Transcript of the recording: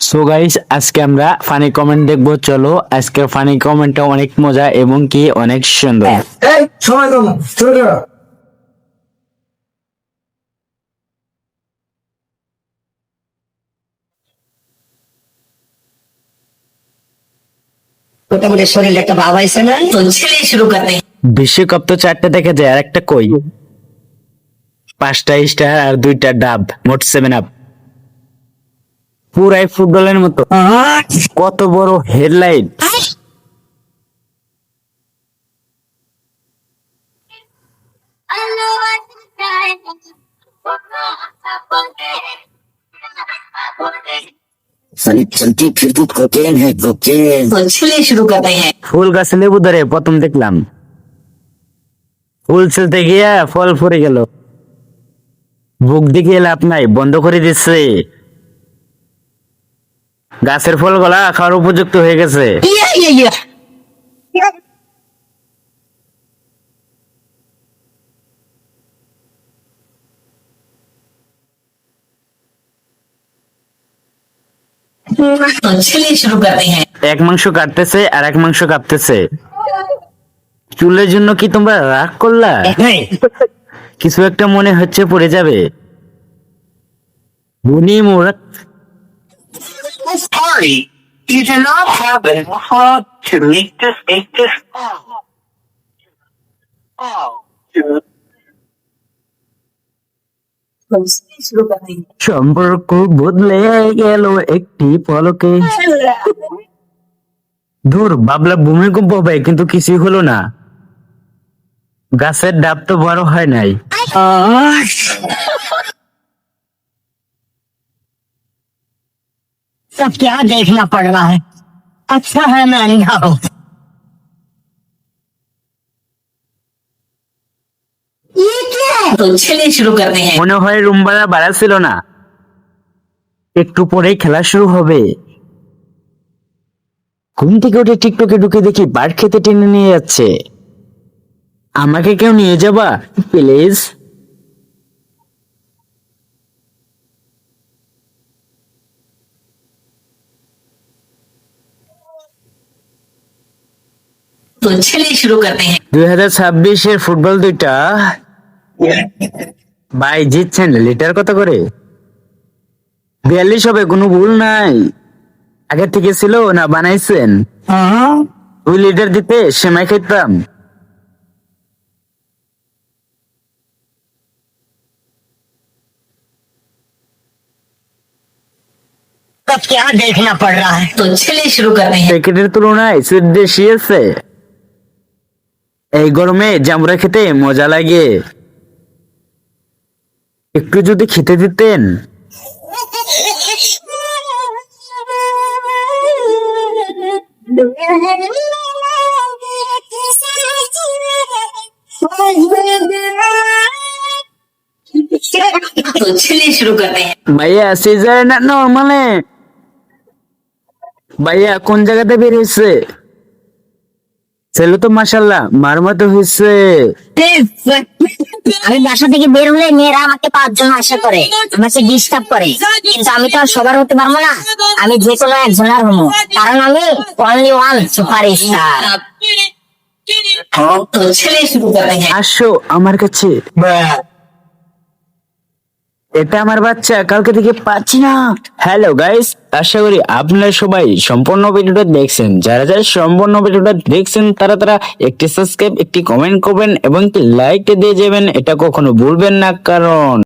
So guys, আজকে আমরা funny comment দেখবো। চলো, আজকের ফানি কমেন্টটা অনেক মজা এবং কি অনেক সুন্দর। এই সময় কম, শুরু করো। মোটামুটি শরীরে একটা ভাব আইছে না, তো ছেলে শুরু করতে বিশ্বকাপ তো 4টা দেখা যায়, আর একটা কই? 5টা স্টার আর 2টা ডাব, মোট 7 আপ। পুরাই ফুটবলের মতো। কত বড় হেডলাইট! साली चलती फिरती कोकेन है कोकेन, तो ছেলে শুরু करते हैं। ফুল গাছে লেবু ধরে প্রথম দেখলাম, ফুল ছিলতে গিয়া ফল পড়ে গেল। বুক দিকে লাভ নাই, বন্ধ করে দিচ্ছে। গাছের ফল গলা খাওয়ার উপযুক্ত হয়ে গেছে। ইয়া तो ছেলে শুরু करते हैं। এক মাংস কাটতেছে আর এক মাংস কাঁপতেছে। চুলের জন্য কি তোমরা রাগ করলা? কিছু একটা মনে হচ্ছে পড়ে যাবে। বুনি মোড়া Sorry, you do not have a heart to make this. तो ছেলে শুরু करते हैं। সম্পর্ক বদলে গেল একটি পলকে। দূর, ভাবলা ভূমিকম্প হবে, কিন্তু কিছুই হলো না। গাছের ডাব তো বড় হয় নাই। सब क्या देखना पड़ रहा है, अच्छा है मैं अंधा हूँ। ये क्या है? तो ছেলে শুরু करते हैं। মনে হয় রুমবারা বাড়া ছিল না, একটু পরেই খেলা শুরু হবে। ঘুম থেকে উঠে টিকটকে ঢুকে দেখি বার্ড খেতে টেনে নিয়ে যাচ্ছে। আমাকে কেউ নিয়ে যাবা প্লিজ? तो ছেলে শুরু करते हैं। 2026-এর ফুটবল দুইটা ভাই জিতছেন। লিটার কত করে? 42 হবে, কোনো ভুল নাই। আগে থেকে ছিল না বানাইছেন? 2 লিটার দিতে সেমাই খেতাম। सब क्या देखना पड़ रहा है, तो ছেলে শুরু करते हैं। প্যাকেটের তুলনায় সুইট বেশি আছে। এই গরমে জামুরা খেতে মজা লাগে। একটু যদি খেতে দিতেন। तो ছেলে শুরু करते हैं। ভাইয়া সিজার না নরমালে? ভাইয়া কোন জায়গাতে বের হয়েছে? ছেলে তো মাশাল্লাহ মার মতো হয়েছে। আমি বাসা থেকে বের হলে মেয়েরা আমাকে 5 জন আশা করে, আমাকে ডিস্টার্ব করে, কিন্তু আমি তো আর সবার হতে পারবো না। আমি যে কোনো একজনের হবো, কারণ আমি অনলি ওয়ান সুপার স্টার। तो ছেলে শুরু करते हैं। আসো আমার কাছে। এটা আমার বাচ্চা, কালকে থেকে পাচ্ছি না। হ্যালো গাইস, আশা করি আপনারা সবাই সম্পূর্ণ ভিডিওটা দেখছেন। যারা যারা সম্পূর্ণ ভিডিওটা দেখছেন তারা একটি সাবস্ক্রাইব, একটি কমেন্ট করবেন এবং একটি লাইক দিয়ে যাবেন। এটা কখনো ভুলবেন না, কারণ